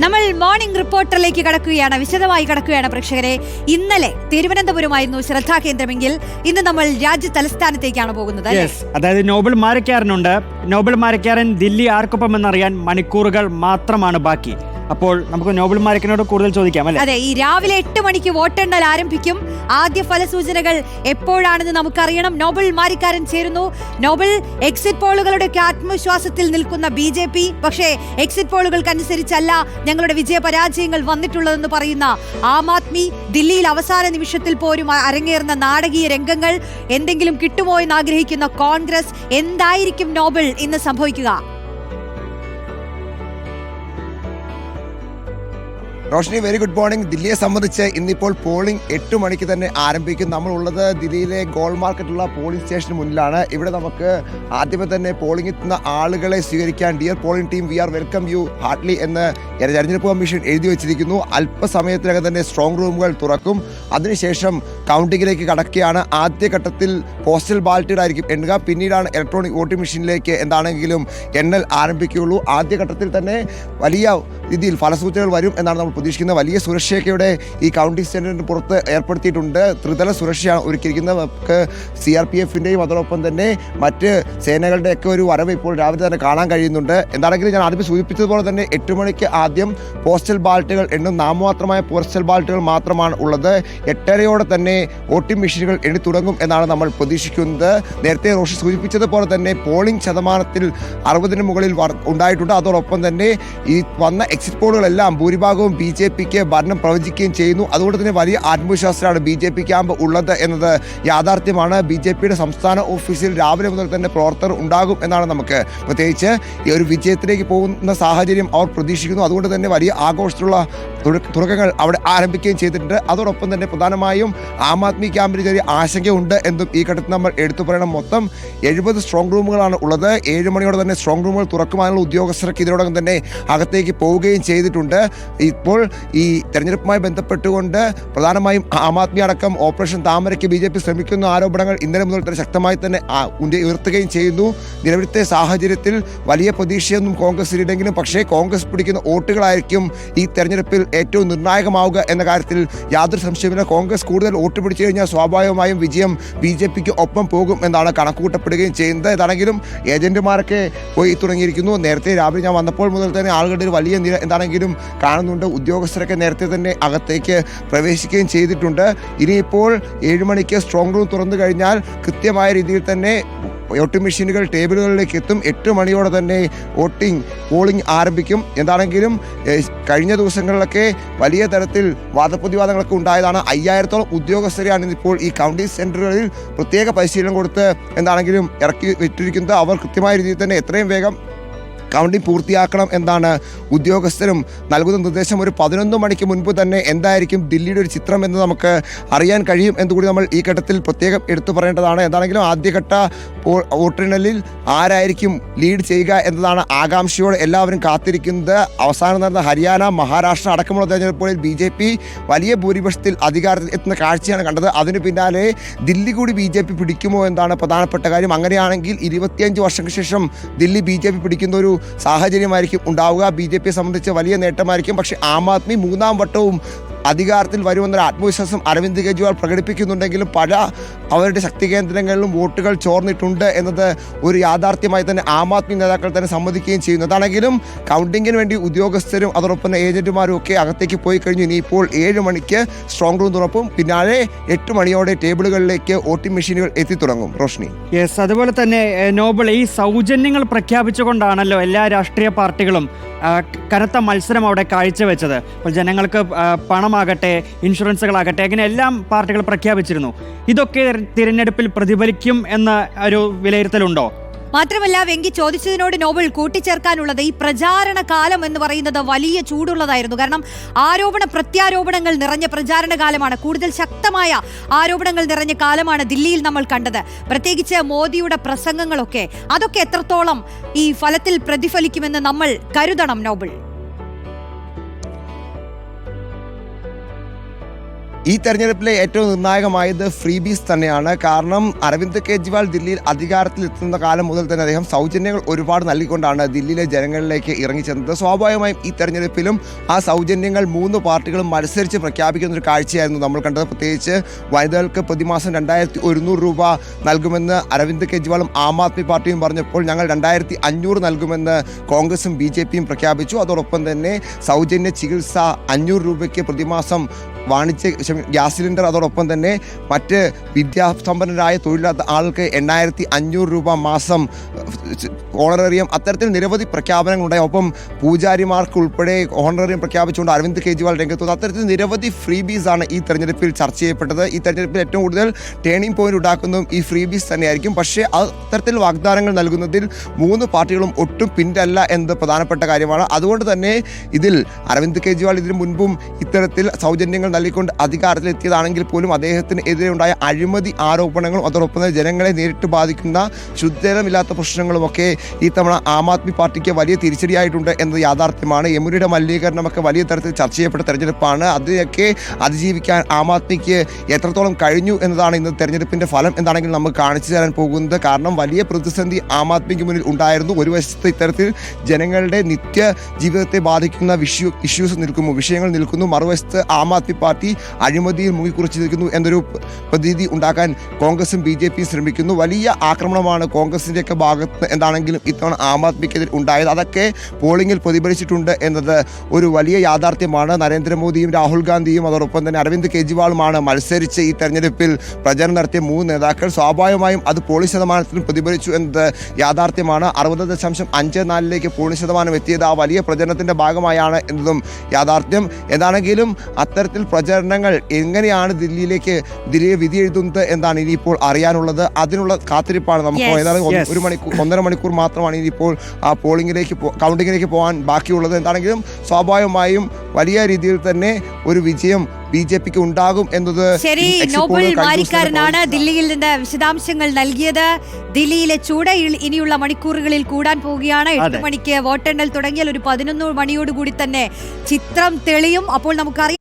നമ്മൾ മോർണിംഗ് റിപ്പോർട്ടറിലേക്ക് കടക്കുകയാണ്, വിശദമായി കടക്കുകയാണ് പ്രേക്ഷകരെ. ഇന്നലെ തിരുവനന്തപുരമായിരുന്നു ശ്രദ്ധാകേന്ദ്രമെങ്കിൽ ഇന്ന് നമ്മൾ രാജ്യ തലസ്ഥാനത്തേക്കാണ് പോകുന്നത്. അതായത് നോബൽ മാരക്കാരനുണ്ട്. നോബൽ മാരക്കാരൻ ദില്ലി ആർക്കൊപ്പം എന്നറിയാൻ മണിക്കൂറുകൾ മാത്രമാണ് ബാക്കി. അപ്പോൾ നമുക്ക് നോബൽ മാരക്കനോട് കൂടുതൽ ചോദിക്കാം അല്ലേ? അതെ, ഈ രാവിലെ 8 മണിക്ക് വോട്ടെണ്ണൽ ആരംഭിക്കും. ആദ്യ ഫലസൂചനകൾ എപ്പോഴാണെന്ന് നമുക്കറിയണം. നോബൽ മാരിക്കാരൻ ചേരുന്നു. നോബൽ, എക്സിറ്റ് പോളുകളുടെ ആത്മവിശ്വാസത്തിൽ നിൽക്കുന്ന BJP, പക്ഷേ എക്സിറ്റ് പോളുകൾക്കനുസരിച്ചല്ല ഞങ്ങളുടെ വിജയപരാജയങ്ങൾ വന്നിട്ടുള്ളതെന്ന് പറയുന്ന ആം ആദ്മി, ദില്ലിയിൽ അവസാന നിമിഷത്തിൽ പോലും അരങ്ങേറുന്ന നാടകീയ രംഗങ്ങൾ, എന്തെങ്കിലും കിട്ടുമോ എന്ന് ആഗ്രഹിക്കുന്ന കോൺഗ്രസ്, എന്തായിരിക്കും നോബൽ ഇന്ന് സംഭവിക്കുക? Roshni, very good morning. ദില്ലിയെ സംബന്ധിച്ച് ഇന്നിപ്പോൾ പോളിംഗ് 8 മണിക്ക് തന്നെ ആരംഭിക്കും. നമ്മളുള്ളത് ദില്ലിയിലെ ഗോൾ മാർക്കറ്റുള്ള പോളിംഗ് സ്റ്റേഷന് മുന്നിലാണ്. ഇവിടെ നമുക്ക് ആദ്യമേ തന്നെ പോളിംഗ് എത്തുന്ന ആളുകളെ സ്വീകരിക്കാൻ dear polling team, we are welcome you heartily എന്ന് തെരഞ്ഞെടുപ്പ് കമ്മീഷൻ എഴുതി വെച്ചിരിക്കുന്നു. അല്പസമയത്തിനകം തന്നെ സ്ട്രോങ് റൂമുകൾ തുറക്കും. അതിനുശേഷം കൗണ്ടിങ്ങിലേക്ക് കടക്കുകയാണ്. ആദ്യഘട്ടത്തിൽ പോസ്റ്റൽ ബാലറ്റുകൾ ആയിരിക്കും എണ്ണുക, പിന്നീടാണ് ഇലക്ട്രോണിക് വോട്ടിംഗ് മെഷീനിലേക്ക് എന്താണെങ്കിലും എണ്ണൽ ആരംഭിക്കുകയുള്ളൂ. ആദ്യഘട്ടത്തിൽ തന്നെ വലിയ രീതിയിൽ ഫലസൂചനകൾ വരും എന്നാണ് നമ്മൾ പ്രതീക്ഷിക്കുന്നത്. വലിയ സുരക്ഷയൊക്കെ ഇവിടെ ഈ കൗണ്ടിംഗ് സെന്ററിന് പുറത്ത് ഏർപ്പെടുത്തിയിട്ടുണ്ട്. ത്രിതല സുരക്ഷയാണ് ഒരുക്കിയിരിക്കുന്നത്. നമുക്ക് CRPFൻ്റെയും അതോടൊപ്പം തന്നെ മറ്റ് സേനകളുടെയൊക്കെ ഒരു വരവ് ഇപ്പോൾ രാവിലെ തന്നെ കാണാൻ കഴിയുന്നുണ്ട്. എന്താണെങ്കിലും ഞാൻ ആദ്യം സൂചിപ്പിച്ചതുപോലെ തന്നെ 8 മണിക്ക് ആദ്യം പോസ്റ്റൽ ബാലറ്റുകൾ എണ്ണും. നാമമാത്രമായ പോസ്റ്റൽ ബാലറ്റുകൾ മാത്രമാണ് ഉള്ളത്. 8:30 തന്നെ വോട്ടിംഗ് മെഷീനുകൾ എണ്ണി തുടങ്ങും എന്നാണ് നമ്മൾ പ്രതീക്ഷിക്കുന്നത്. നേരത്തെ റോഷി സൂചിപ്പിച്ചതുപോലെ തന്നെ പോളിംഗ് ശതമാനത്തിൽ 60-ന് മുകളിൽ ഉണ്ടായിട്ടുണ്ട്. അതോടൊപ്പം തന്നെ ഈ വന്ന എക്സിറ്റ് പോളുകളെല്ലാം ഭൂരിഭാഗവും BJPക്ക് ഭരണം പ്രവചിക്കുകയും ചെയ്യുന്നു. അതുകൊണ്ട് തന്നെ വലിയ ആത്മവിശ്വാസത്തിലാണ് BJP ക്യാമ്പ് ഉള്ളത് എന്നത് യാഥാർത്ഥ്യമാണ്. BJPയുടെ സംസ്ഥാന ഓഫീസിൽ രാവിലെ മുതൽ തന്നെ പ്രവർത്തകർ ഉണ്ടാകും എന്നാണ് നമുക്ക് പ്രത്യേകിച്ച് ഈ ഒരു വിജയത്തിലേക്ക് പോകുന്ന സാഹചര്യം അവർ പ്രതീക്ഷിക്കുന്നു. അതുകൊണ്ട് തന്നെ വലിയ ആഘോഷത്തിലുള്ള തുടക്കങ്ങൾ അവിടെ ആരംഭിക്കുകയും ചെയ്തിട്ടുണ്ട്. അതോടൊപ്പം തന്നെ പ്രധാനമായും ആം ആദ്മി ക്യാമ്പിന് ചെറിയ ആശങ്കയുണ്ട് എന്നും ഈ ഘട്ടത്തിൽ നമ്മൾ എടുത്തു പറയണം. മൊത്തം 70 സ്ട്രോങ് റൂമുകളാണ് ഉള്ളത്. 7 മണിയോടെ തന്നെ സ്ട്രോങ് റൂമുകൾ തുറക്കുവാനുള്ള ഉദ്യോഗസ്ഥർക്ക് ഇതിനോടകം തന്നെ അകത്തേക്ക് പോവുകയും ചെയ്തിട്ടുണ്ട്. ഇപ്പോൾ ഈ തെരഞ്ഞെടുപ്പുമായി ബന്ധപ്പെട്ടുകൊണ്ട് പ്രധാനമായും ആം ആദ്മി അടക്കം ഓപ്പറേഷൻ താമരയ്ക്ക് BJP ശ്രമിക്കുന്ന ആരോപണങ്ങൾ ഇന്നലെ മുതൽ തന്നെ ശക്തമായി തന്നെ ഉയർത്തുകയും ചെയ്യുന്നു. നിലവിലത്തെ സാഹചര്യത്തിൽ വലിയ പ്രതീക്ഷയൊന്നും കോൺഗ്രസിനില്ലെങ്കിലും പക്ഷേ കോൺഗ്രസ് പിടിക്കുന്ന വോട്ടുകളായിരിക്കും ഈ തെരഞ്ഞെടുപ്പിൽ ഏറ്റവും നിർണായകമാവുക എന്ന കാര്യത്തിൽ യാതൊരു സംശയമില്ല. കോൺഗ്രസ് കൂടുതൽ വോട്ട് പിടിച്ചു കഴിഞ്ഞാൽ സ്വാഭാവികമായും വിജയം BJPക്ക് ഒപ്പം പോകും എന്നാണ് കണക്കുകൂട്ടപ്പെടുകയും ചെയ്യുന്നത്. ഇതാണെങ്കിലും ഏജന്റുമാരൊക്കെ പോയി തുടങ്ങിയിരിക്കുന്നു. നേരത്തെ രാവിലെ ഞാൻ വന്നപ്പോൾ മുതൽ തന്നെ ആളുകളുടെ വലിയ നിര എന്താണെങ്കിലും കാണുന്നുണ്ട്. ഉദ്യോഗസ്ഥരൊക്കെ നേരത്തെ തന്നെ അകത്തേക്ക് പ്രവേശിക്കുകയും ചെയ്തിട്ടുണ്ട്. ഇനിയിപ്പോൾ 7 മണിക്ക് സ്ട്രോങ് റൂം തുറന്നു കഴിഞ്ഞാൽ കൃത്യമായ രീതിയിൽ തന്നെ വോട്ടിംഗ് മെഷീനുകൾ ടേബിളുകളിലേക്ക് എത്തും. 8 മണിയോടെ തന്നെ പോളിംഗ് ആരംഭിക്കും. എന്താണെങ്കിലും കഴിഞ്ഞ ദിവസങ്ങളിലൊക്കെ വലിയ തരത്തിൽ വാദപ്രതിവാദങ്ങളൊക്കെ ഉണ്ടായതാണ്. 5000-ഓളം ഉദ്യോഗസ്ഥരെയാണ് ഇപ്പോൾ ഈ കൗണ്ടിംഗ് സെന്ററുകളിൽ പ്രത്യേക പരിശീലനം കൊടുത്ത് എന്താണെങ്കിലും ഇറക്കി വിട്ടിരിക്കുന്നത്. അവർ കൃത്യമായ രീതിയിൽ തന്നെ എത്രയും വേഗം കൗണ്ടിംഗ് പൂർത്തിയാക്കണം എന്നാണ് ഉദ്യോഗസ്ഥരും നൽകുന്ന നിർദ്ദേശം. ഒരു 11 മണിക്ക് മുൻപ് തന്നെ എന്തായിരിക്കും ദില്ലിയുടെ ഒരു ചിത്രം എന്ന് നമുക്ക് അറിയാൻ കഴിയും എന്നുകൂടി നമ്മൾ ഈ ഘട്ടത്തിൽ പ്രത്യേകം എടുത്തു പറയേണ്ടതാണ്. എന്താണെങ്കിലും ആദ്യഘട്ട വോട്ടെണ്ണലിൽ ആരായിരിക്കും ലീഡ് ചെയ്യുക എന്നതാണ് ആകാംക്ഷയോടെ എല്ലാവരും കാത്തിരിക്കുന്നത്. അവസാനം നടന്ന ഹരിയാന, മഹാരാഷ്ട്ര അടക്കമുള്ള തെരഞ്ഞെടുപ്പുകളിൽ BJP വലിയ ഭൂരിപക്ഷത്തിൽ അധികാരത്തിൽ എത്തുന്ന കാഴ്ചയാണ് കണ്ടത്. അതിന് പിന്നാലെ ദില്ലി കൂടി BJP പിടിക്കുമോ എന്നാണ് പ്രധാനപ്പെട്ട കാര്യം. അങ്ങനെയാണെങ്കിൽ 25 വർഷങ്ങൾക്ക് ശേഷം ദില്ലി BJP പിടിക്കുന്ന ഒരു സാഹചര്യമായിരിക്കും ഉണ്ടാവുക. BJPയെ സംബന്ധിച്ച് വലിയ നേട്ടമായിരിക്കും. പക്ഷേ ആം ആദ്മി 3-ാം വട്ടവും അധികാരത്തിൽ വരുമെന്നൊരു ആത്മവിശ്വാസം അരവിന്ദ് കെജ്രിവാൾ പ്രകടിപ്പിക്കുന്നുണ്ടെങ്കിലും പല അവരുടെ ശക്തി കേന്ദ്രങ്ങളിലും വോട്ടുകൾ ചോർന്നിട്ടുണ്ട് എന്നത് ഒരു യാഥാർത്ഥ്യമായി തന്നെ ആം ആദ്മി നേതാക്കൾ തന്നെ സമ്മതിക്കുകയും ചെയ്യുന്നു. അതാണെങ്കിലും കൗണ്ടിങ്ങിന് വേണ്ടി ഉദ്യോഗസ്ഥരും അതോടൊപ്പം ഏജന്റുമാരും ഒക്കെ അകത്തേക്ക് പോയി കഴിഞ്ഞു. ഇനിയിപ്പോൾ 7 മണിക്ക് സ്ട്രോങ് റൂം തുറപ്പും പിന്നാലെ 8 മണിയോടെ ടേബിളുകളിലേക്ക് വോട്ടിംഗ് മെഷീനുകൾ എത്തിത്തുടങ്ങും. റോഷ്നി, യെസ്, അതുപോലെ തന്നെ നോബൽ, ഈ സൗജന്യങ്ങൾ പ്രഖ്യാപിച്ചുകൊണ്ടാണല്ലോ എല്ലാ രാഷ്ട്രീയ പാർട്ടികളും കനത്ത മത്സരം അവിടെ കാഴ്ചവെച്ചത്. അപ്പോൾ ജനങ്ങൾക്ക് പണമാകട്ടെ, ഇൻഷുറൻസുകളാകട്ടെ, അങ്ങനെ എല്ലാം പാർട്ടികൾ പ്രഖ്യാപിച്ചിരുന്നു. ഇതൊക്കെ തിരഞ്ഞെടുപ്പിൽ പ്രതിഫലിക്കും എന്ന ഒരു വിലയിരുത്തലുണ്ടോ? മാത്രമല്ല, വെങ്കി ചോദിച്ചതിനോട് നോബൽ കൂട്ടിച്ചേർക്കാനുള്ളത് ഈ പ്രചാരണ കാലം എന്ന് പറയുന്നത് വലിയ ചൂടുള്ളതായിരുന്നു. കാരണം ആരോപണ പ്രത്യാരോപണങ്ങൾ നിറഞ്ഞ പ്രചാരണ കാലമാണ്. കൂടുതൽ ശക്തമായ ആരോപണങ്ങൾ നിറഞ്ഞ കാലമാണ് ദില്ലിയിൽ നമ്മൾ കണ്ടത്. പ്രത്യേകിച്ച് മോദിയുടെ പ്രസംഗങ്ങളൊക്കെ, അതൊക്കെ എത്രത്തോളം ഈ ഫലത്തിൽ പ്രതിഫലിക്കുമെന്ന് നമ്മൾ കരുതണം നോബൽ? ഈ തെരഞ്ഞെടുപ്പിലെ ഏറ്റവും നിർണായകമായത് ഫ്രീബീസ് തന്നെയാണ്. കാരണം അരവിന്ദ് കെജ്രിവാൾ ദില്ലിയിൽ അധികാരത്തിൽ എത്തുന്ന കാലം മുതൽ തന്നെ അദ്ദേഹം സൗജന്യങ്ങൾ ഒരുപാട് നൽകിക്കൊണ്ടാണ് ദില്ലിയിലെ ജനങ്ങളിലേക്ക് ഇറങ്ങിച്ചെന്നത്. സ്വാഭാവികമായും ഈ തെരഞ്ഞെടുപ്പിലും ആ സൗജന്യങ്ങൾ 3 പാർട്ടികളും മത്സരിച്ച് പ്രഖ്യാപിക്കുന്ന ഒരു കാഴ്ചയായിരുന്നു നമ്മൾ കണ്ടത്. പ്രത്യേകിച്ച് വനിതകൾക്ക് പ്രതിമാസം 2100 രൂപ നൽകുമെന്ന് അരവിന്ദ് കെജ്രിവാളും ആം ആദ്മി പാർട്ടിയും പറഞ്ഞപ്പോൾ ഞങ്ങൾ 2500 നൽകുമെന്ന് കോൺഗ്രസും BJPയും പ്രഖ്യാപിച്ചു. അതോടൊപ്പം തന്നെ സൗജന്യ ചികിത്സ 500 രൂപയ്ക്ക് പ്രതിമാസം ഗ്യാസ് സിലിണ്ടർ, അതോടൊപ്പം തന്നെ മറ്റ് വിദ്യാസമ്പന്നരായ തൊഴിലില്ലാത്ത ആൾക്ക് 8500 രൂപ മാസം ഓണറേറിയം, അത്തരത്തിൽ നിരവധി പ്രഖ്യാപനങ്ങളുണ്ടായി. ഒപ്പം പൂജാരിമാർക്ക് ഉൾപ്പെടെ ഓണറേറിയം പ്രഖ്യാപിച്ചുകൊണ്ട് അരവിന്ദ് കെജ്രിവാൾ രംഗത്ത് വന്നു. അത്തരത്തിൽ നിരവധി ഫ്രീബീസ് ആണ് ഈ തെരഞ്ഞെടുപ്പിൽ ചർച്ച ചെയ്യപ്പെട്ടത്. ഈ തെരഞ്ഞെടുപ്പിൽ ഏറ്റവും കൂടുതൽ ടേണിംഗ് പോയിന്റ് ഉണ്ടാക്കുന്നതും ഈ ഫ്രീബീസ് തന്നെയായിരിക്കും. പക്ഷേ അത്തരത്തിൽ വാഗ്ദാനങ്ങൾ നൽകുന്നതിൽ 3 പാർട്ടികളും ഒട്ടും പിന്നല്ല എന്നത് പ്രധാനപ്പെട്ട കാര്യമാണ്. അതുകൊണ്ട് തന്നെ ഇതിൽ അരവിന്ദ് കെജ്രിവാൾ ഇതിനു മുൻപും ഇത്തരത്തിൽ സൗജന്യങ്ങൾ നൽകിക്കൊണ്ട് അധികാരത്തിലെത്തിയതാണെങ്കിൽ പോലും അദ്ദേഹത്തിന് എതിരെ ഉണ്ടായ അഴിമതി ആരോപണങ്ങളും അതോടൊപ്പം തന്നെ ജനങ്ങളെ നേരിട്ട് ബാധിക്കുന്ന ശുദ്ധജലമില്ലാത്ത പ്രശ്നങ്ങളുമൊക്കെ ഈ തവണ ആം ആദ്മി പാർട്ടിക്ക് വലിയ തിരിച്ചടിയായിട്ടുണ്ട് എന്നത് യാഥാർത്ഥ്യമാണ്. യമുനയുടെ മലിനീകരണമൊക്കെ വലിയ തരത്തിൽ ചർച്ച ചെയ്യപ്പെട്ട തെരഞ്ഞെടുപ്പാണ്. അതിനൊക്കെ അതിജീവിക്കാൻ ആം ആദ്മിക്ക് എത്രത്തോളം കഴിഞ്ഞു എന്നതാണ് ഇന്ന് തെരഞ്ഞെടുപ്പിൻ്റെ ഫലം എന്താണെങ്കിലും നമുക്ക് കാണിച്ചു തരാൻ പോകുന്നത്. കാരണം വലിയ പ്രതിസന്ധി ആം ആദ്മിക്ക് മുന്നിൽ ഉണ്ടായിരുന്നു. ഒരു വശത്ത് ഇത്തരത്തിൽ ജനങ്ങളുടെ നിത്യ ജീവിതത്തെ ബാധിക്കുന്ന വിഷയങ്ങൾ നിൽക്കുന്നു. മറുവശത്ത് ആം ആദ്മി പാർട്ടി അഴിമതിയിൽ മുങ്ങിക്കുറിച്ചിരിക്കുന്നു എന്നൊരു പ്രതീതി ഉണ്ടാക്കാൻ കോൺഗ്രസും BJPയും ശ്രമിക്കുന്നു. വലിയ ആക്രമണമാണ് കോൺഗ്രസിൻ്റെയൊക്കെ ഭാഗത്ത് എന്താണെങ്കിലും ഇത്തവണ ആം ആദ്മിക്കെതിരെ ഉണ്ടായത്. അതൊക്കെ പോളിംഗിൽ പ്രതിഫലിച്ചിട്ടുണ്ട് എന്നത് ഒരു വലിയ യാഥാർത്ഥ്യമാണ്. നരേന്ദ്രമോദിയും രാഹുൽ ഗാന്ധിയും അതോടൊപ്പം തന്നെ അരവിന്ദ് കെജ്രിവാളുമാണ് മത്സരിച്ച് ഈ തെരഞ്ഞെടുപ്പിൽ പ്രചരണം നടത്തിയ 3 നേതാക്കൾ. സ്വാഭാവികമായും അത് പോളിംഗ് ശതമാനത്തിലും പ്രതിഫലിച്ചു എന്നത് യാഥാർത്ഥ്യമാണ്. 60.54 പോളിംഗ് ശതമാനം എത്തിയത് ആ വലിയ പ്രചരണത്തിൻ്റെ ഭാഗമായാണ് എന്നതും യാഥാർത്ഥ്യം. എന്താണെങ്കിലും അത്തരത്തിൽ പ്രചരണങ്ങൾ എങ്ങനെയാണ് ദില്ലിയെ വിധി എഴുതുന്നത് എന്നാണ് ഇനിയിപ്പോൾ അറിയാനുള്ളത്. അതിനുള്ള കാത്തിരിപ്പാണ് നമുക്ക്. ഏതാണ്ട് 1.5 മണിക്കൂർ മാത്രമാണ് ഇനിയിപ്പോൾ ആ കൗണ്ടിങ്ങിലേക്ക് പോകാൻ ബാക്കിയുള്ളത്. എന്താണെങ്കിലും സ്വാഭാവികമായും വലിയ രീതിയിൽ തന്നെ ഒരു വിജയം BJPക്ക് ഉണ്ടാകും എന്നത്. ശരി, നോബൽ മാരിക്കാരനാണ് ദില്ലിയിൽ നിന്ന് വിശദാംശങ്ങൾ നൽകിയത്. ദില്ലിയിലെ ചൂട് ഇനിയുള്ള മണിക്കൂറുകളിൽ കൂടാൻ പോവുകയാണ്. 8 മണിക്ക് വോട്ടെണ്ണൽ തുടങ്ങിയാൽ ഒരു 11 മണിയോടുകൂടി തന്നെ ചിത്രം തെളിയും. അപ്പോൾ നമുക്കറിയാം